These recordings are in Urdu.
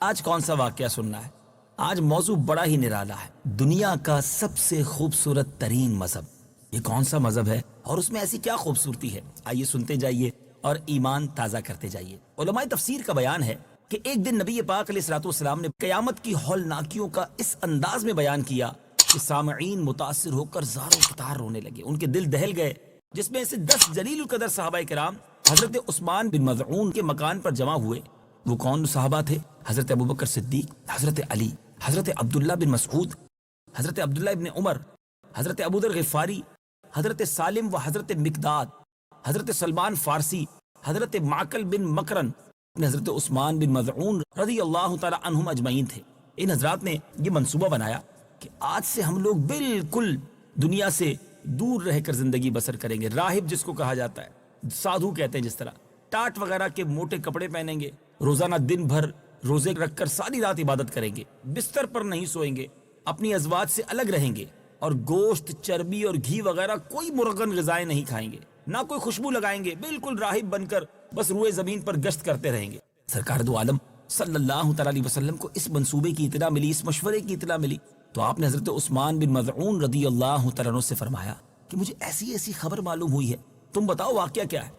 آج کون سا واقعہ سننا ہے؟ آج موضوع بڑا ہی نرالا ہے۔ دنیا کا سب سے خوبصورت ترین مذہب، یہ کون سا مذہب ہے اور اس میں ایسی کیا خوبصورتی ہے؟ آئیے سنتے جائیے اور ایمان تازہ کرتے جائیے۔ علماء تفسیر کا بیان ہے کہ ایک دن نبی پاک علیہ الصلوۃ والسلام نے قیامت کی ہولناکیوں کا اس انداز میں بیان کیا کہ سامعین متاثر ہو کر زاروں قطار رونے لگے، ان کے دل دہل گئے، جس میں سے 10 جلیل القدر صحابہ کرام حضرت عثمان بن مظعون کے مکان پر جمع ہوئے۔ وہ کون صحابہ تھے؟ حضرت ابوبکر صدیق، حضرت علی، حضرت عبداللہ بن مسعود، حضرت عبداللہ ابن عمر، حضرت ابو ذر غفاری، حضرت سالم و حضرت مقداد، حضرت سلمان فارسی، حضرت معقل بن مکرن، حضرت عثمان بن مظعون رضی اللہ تعالی عنہم اجمعین تھے۔ ان حضرات نے یہ منصوبہ بنایا کہ آج سے ہم لوگ بالکل دنیا سے دور رہ کر زندگی بسر کریں گے۔ راہب جس کو کہا جاتا ہے، سادھو کہتے ہیں جس طرح، ٹاٹ وغیرہ کے موٹے کپڑے پہنیں گے، روزانہ دن بھر روزے رکھ کر ساری رات عبادت کریں گے، بستر پر نہیں سوئیں گے، اپنی ازواج سے الگ رہیں گے، اور گوشت، چربی اور گھی وغیرہ کوئی مرغن غذائیں نہیں کھائیں گے، نہ کوئی خوشبو لگائیں گے، بالکل راہب بن کر بس روئے زمین پر گشت کرتے رہیں گے۔ سرکار دو عالم صلی اللہ تعالی علیہ وسلم کو اس منصوبے کی اطلاع ملی، اس مشورے کی اطلاع ملی، تو آپ نے حضرت عثمان بن مظعون رضی اللہ تعالیٰ عنہ سے فرمایا کہ مجھے ایسی ایسی خبر معلوم ہوئی ہے، تم بتاؤ واقعہ کیا ہے؟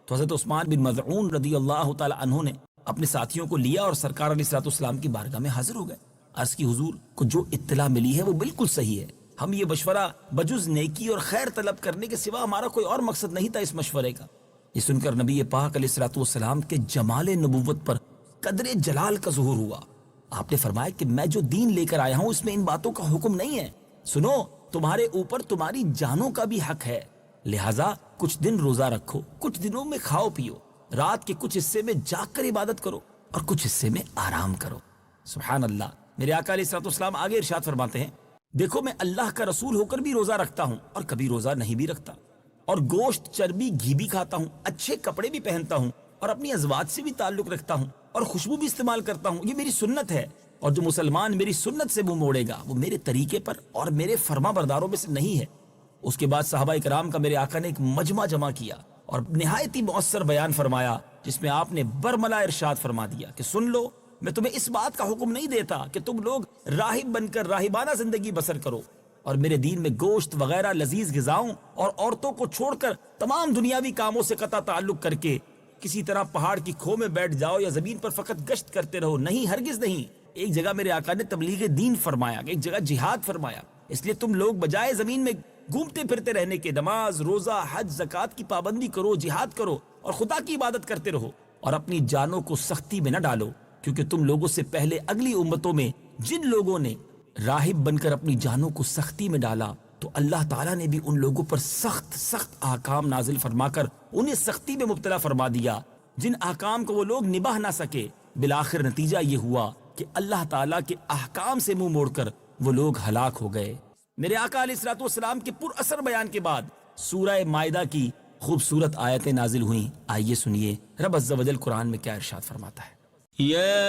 تو حضرت عثمان بن مظعون رضی اللہ تعالیٰ عنہ نے اپنے ساتھیوں کو لیا اور سرکار علیہ الصلوۃ والسلام کی بارگاہ میں حاضر ہو گئے۔ عرض کی حضور کو جو اطلاع ملی ہے وہ بالکل صحیح ہے، ہم یہ مشورہ بجز نیکی اور خیر طلب کرنے کے سوا ہمارا کوئی اور مقصد نہیں تھا اس مشورے کا۔ یہ سن کر نبی پاک علیہ الصلوۃ والسلام کے جمال نبوت پر قدر جلال کا ظہور ہوا۔ آپ نے فرمایا کہ میں جو دین لے کر آیا ہوں اس میں ان باتوں کا حکم نہیں ہے، سنو، تمہارے اوپر تمہاری جانوں کا بھی حق ہے، لہٰذا کچھ دن روزہ رکھو، کچھ دنوں میں کھاؤ پیو، رات کے کچھ حصے میں جاگ کر عبادت کرو اور کچھ حصے میں آرام کرو۔ سبحان اللہ۔ میرے آقا علیہ الصلوۃ والسلام آگے ارشاد فرماتے ہیں، دیکھو میں اللہ کا رسول ہو کر بھی روزہ رکھتا ہوں اور کبھی روزہ نہیں بھی رکھتا، اور گوشت، چربی، گھی بھی کھاتا ہوں، اچھے کپڑے بھی پہنتا ہوں، اور اپنی ازواج سے بھی تعلق رکھتا ہوں، اور خوشبو بھی استعمال کرتا ہوں، یہ میری سنت ہے، اور جو مسلمان میری سنت سے منہ موڑے گا وہ میرے طریقے پر اور میرے فرما برداروں میں سے نہیں ہے۔ اس کے بعد صحابہ کرام کا میرے آقا نے ایک مجمع جمع کیا اور نہایت ہی مؤثر بیان فرمایا، جس میں آپ نے برملا ارشاد فرما دیا کہ سن لو، میں تمہیں اس بات کا حکم نہیں دیتا کہ تم لوگ راہب بن کر راہبانہ زندگی بسر کرو، اور میرے دین میں گوشت وغیرہ لذیذ غذاؤں اور عورتوں کو چھوڑ کر تمام دنیاوی کاموں سے قطع تعلق کر کے کسی طرح پہاڑ کی کھو میں بیٹھ جاؤ یا زمین پر فقط گشت کرتے رہو، نہیں، ہرگز نہیں۔ ایک جگہ میرے آقا نے تبلیغ دین فرمایا، ایک جگہ جہاد فرمایا، اس لیے تم لوگ بجائے زمین میں گھومتے پھرتے رہنے کے نماز، روزہ، حج، زکوٰۃ کی پابندی کرو، جہاد کرو اور خدا کی عبادت کرتے رہو، اور اپنی جانوں کو سختی میں نہ ڈالو، کیونکہ تم لوگوں سے پہلے اگلی امتوں میں جن لوگوں نے راہب بن کر اپنی جانوں کو سختی میں ڈالا تو اللہ تعالیٰ نے بھی ان لوگوں پر سخت سخت احکام نازل فرما کر انہیں سختی میں مبتلا فرما دیا، جن احکام کو وہ لوگ نبھا نہ سکے۔ بالآخر نتیجہ یہ ہوا کہ اللہ تعالیٰ کے احکام سے منہ موڑ کر وہ لوگ ہلاک ہو گئے۔ میرے آقا علیہ الصلوۃ والسلام کے پر اثر بیان کے بعد سورہ مائدہ کی خوبصورت آیتیں نازل ہوئیں۔ آئیے سنیے رب عز و جل قرآن میں کیا ارشاد فرماتا ہے۔ يا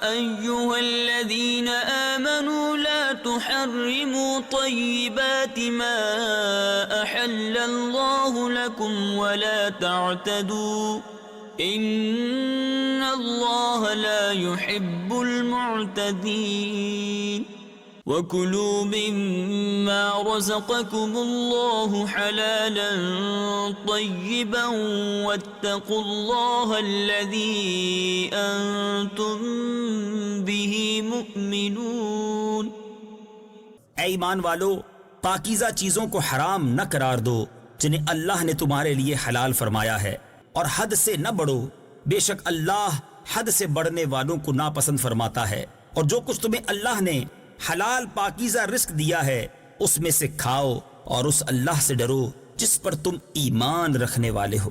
أيها الذين آمنوا لا تحرموا طيبات ما أحل الله لكم ولا تعتدوا إن الله لا يحب المعتدين وَكُلُوا مِمَّا رَزَقَكُمُ اللَّهُ حَلَالًا طَيِّبًا وَاتَّقُوا اللَّهَ الَّذِي أَنْتُمْ بِهِ مُؤْمِنُونَ۔ اے ایمان والو، پاکیزہ چیزوں کو حرام نہ قرار دو جنہیں اللہ نے تمہارے لیے حلال فرمایا ہے، اور حد سے نہ بڑھو، بے شک اللہ حد سے بڑھنے والوں کو ناپسند فرماتا ہے۔ اور جو کچھ تمہیں اللہ نے حلال پاکیزہ رزق دیا ہے اس میں سے کھاؤ، اور اس اللہ سے ڈرو جس پر تم ایمان رکھنے والے ہو۔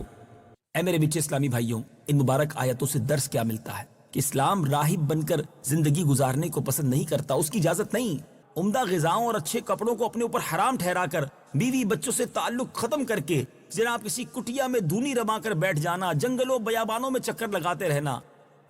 اے میرے میٹھے اسلامی بھائیوں، ان مبارک آیتوں سے درس کیا ملتا ہے کہ اسلام راہب بن کر زندگی گزارنے کو پسند نہیں کرتا، اس کی اجازت نہیں۔ عمدہ غذاؤں اور اچھے کپڑوں کو اپنے اوپر حرام ٹھہرا کر، بیوی بچوں سے تعلق ختم کر کے جناب کسی کٹیا میں دھونی رما کر بیٹھ جانا، جنگلوں بیابانوں میں چکر لگاتے رہنا،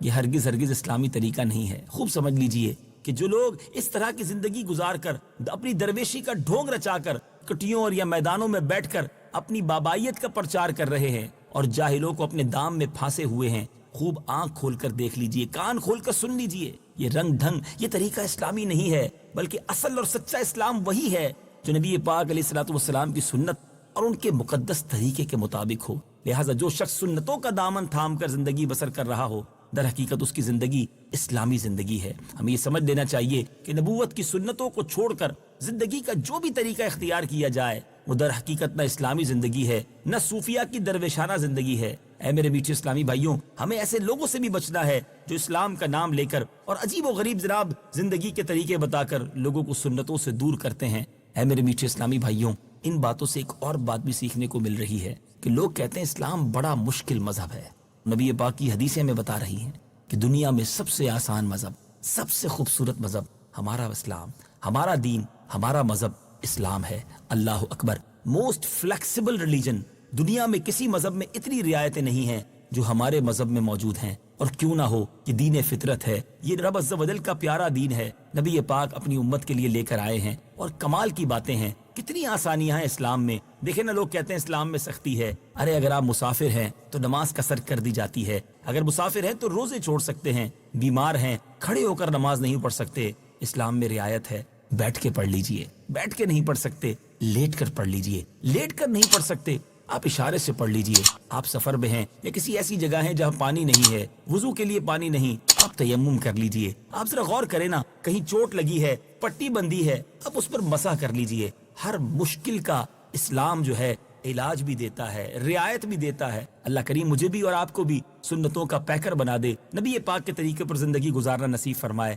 یہ ہرگز ہرگز اسلامی طریقہ نہیں ہے۔ خوب سمجھ لیجئے کہ جو لوگ اس طرح کی زندگی گزار کر اپنی درویشی کا ڈھونگ رچا کر کٹیوں اور یا میدانوں میں بیٹھ کر اپنی بابائیت کا پرچار کر رہے ہیں اور جاہلوں کو اپنے دام میں پھانسے ہوئے ہیں، خوب آنکھ کھول کر دیکھ لیجئے، کان کھول کر سن لیجئے، یہ رنگ ڈھنگ، یہ طریقہ اسلامی نہیں ہے، بلکہ اصل اور سچا اسلام وہی ہے جو نبی پاک علیہ الصلوۃ والسلام کی سنت اور ان کے مقدس طریقے کے مطابق ہو۔ لہٰذا جو شخص سنتوں کا دامن تھام کر زندگی بسر کر رہا ہو، در حقیقت اس کی زندگی اسلامی زندگی ہے۔ ہمیں یہ سمجھ لینا چاہیے کہ نبوت کی سنتوں کو چھوڑ کر زندگی کا جو بھی طریقہ اختیار کیا جائے وہ در حقیقت نہ اسلامی زندگی ہے، نہ صوفیہ کی درویشانہ زندگی ہے۔ اے میرے میٹھے اسلامی بھائیوں، ہمیں ایسے لوگوں سے بھی بچنا ہے جو اسلام کا نام لے کر اور عجیب و غریب جناب زندگی کے طریقے بتا کر لوگوں کو سنتوں سے دور کرتے ہیں۔ اے میرے میٹھے اسلامی بھائیوں، ان باتوں سے ایک اور بات بھی سیکھنے کو مل رہی ہے کہ لوگ کہتے ہیں اسلام بڑا مشکل مذہب ہے۔ نبی پاک کی حدیثیں ہمیں بتا رہی ہیں کہ دنیا میں سب سے آسان مذہب، سب سے خوبصورت مذہب ہمارا اسلام، ہمارا دین، ہمارا مذہب اسلام ہے۔ اللہ اکبر۔ موسٹ فلیکسیبل ریلیجن، دنیا میں کسی مذہب میں اتنی رعایتیں نہیں ہیں جو ہمارے مذہب میں موجود ہیں، اور کیوں نہ ہو، یہ دین فطرت ہے، یہ رب عز و جل کا پیارا دین ہے، نبی پاک اپنی امت کے لیے لے کر آئے ہیں، اور کمال کی باتیں ہیں، کتنی آسانیاں ہیں اسلام میں۔ دیکھیں نا، لوگ کہتے ہیں اسلام میں سختی ہے، ارے اگر آپ مسافر ہیں تو نماز قصر کر دی جاتی ہے، اگر مسافر ہیں تو روزے چھوڑ سکتے ہیں، بیمار ہیں کھڑے ہو کر نماز نہیں پڑھ سکتے، اسلام میں رعایت ہے، بیٹھ کے پڑھ لیجئے، بیٹھ کے نہیں پڑھ سکتے لیٹ کر پڑھ لیجئے، لیٹ کر نہیں پڑھ سکتے آپ اشارے سے پڑھ لیجئے، آپ سفر میں ہیں یا کسی ایسی جگہ ہیں جہاں پانی نہیں ہے، وضو کے لیے پانی نہیں، آپ تیمم کر لیجئے، آپ ذرا غور کریں نا، کہیں چوٹ لگی ہے، پٹی بندی ہے، آپ اس پر مسح کر لیجئے۔ ہر مشکل کا اسلام جو ہے علاج بھی دیتا ہے، رعایت بھی دیتا ہے۔ اللہ کریم مجھے بھی اور آپ کو بھی سنتوں کا پیکر بنا دے، نبی پاک کے طریقے پر زندگی گزارنا نصیب فرمائے۔